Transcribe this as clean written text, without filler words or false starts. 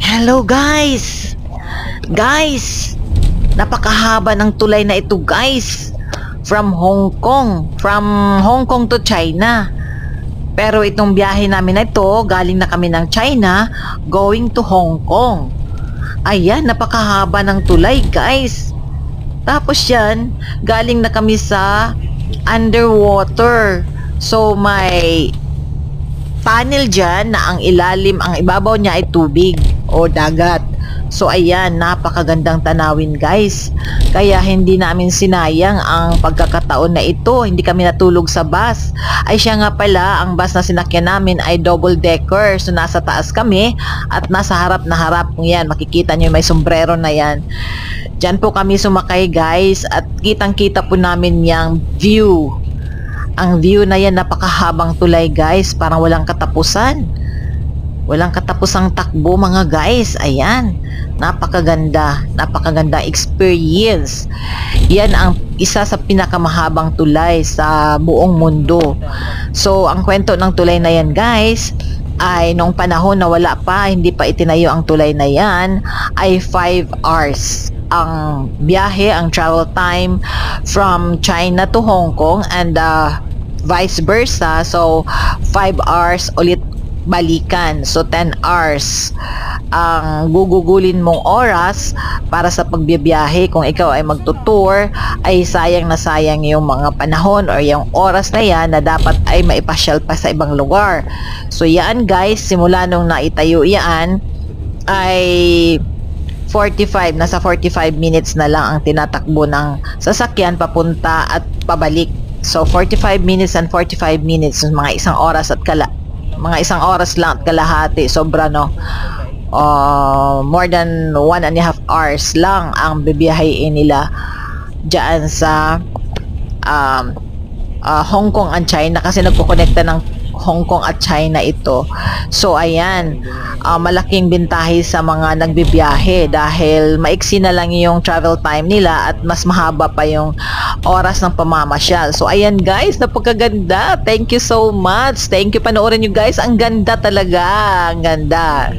Hello guys! Guys! Napakahaba ng tulay na ito guys. From Hong Kong. From Hong Kong to China. Pero itong biyahe namin na ito, galing na kami ng China, going to Hong Kong. Ayan, napakahaba ng tulay guys. Tapos yan, galing na kami sa underwater. So may tunnel dyan na ang ilalim, ang ibabaw niya ay tubig o dagat. So ayan, napakagandang tanawin guys. Kaya hindi namin sinayang ang pagkakataon na ito. Hindi kami natulog sa bus. Ay siya nga pala, ang bus na sinakyan namin ay double decker. So nasa taas kami at nasa harap na harap. Yan, makikita nyo may sombrero na yan. Diyan po kami sumakay guys at kitang kita po namin yung view. Ang view na yan, napakahabang tulay guys. Parang walang katapusan. Walang katapusang takbo mga guys. Ayan, napakaganda. Napakaganda experience. Yan ang isa sa pinakamahabang tulay sa buong mundo. So ang kwento ng tulay na yan guys ay noong panahon na wala pa, hindi pa itinayo ang tulay na yan, ay 5 hours ang biyahe, ang travel time from China to Hong Kong and vice versa. So 5 hours ulit balikan. So 10 hours ang gugugulin mong oras para sa pagbibiyahe. Kung ikaw ay magtutour, ay sayang na sayang yung mga panahon or yung oras na yan na dapat ay maipasyal pa sa ibang lugar. So yan guys, simula nung naitayo yan ay nasa 45 minutes na lang ang tinatakbo ng sasakyan papunta at pabalik. So 45 minutes and 45 minutes, mga isang oras lang at kalahati. Sobra no. More than 1.5 hours lang ang bibiyahin nila diyan sa Hong Kong and China kasi nagko-connecta ng Hong Kong at China ito. So ayan, malaking bintahe sa mga nagbibiyahe dahil maiksi na lang yung travel time nila at mas mahaba pa yung oras ng pamamasyal. So ayan guys, napakaganda. Thank you so much. Thank you, panoorin nyo guys. Ang ganda talaga. Ang ganda.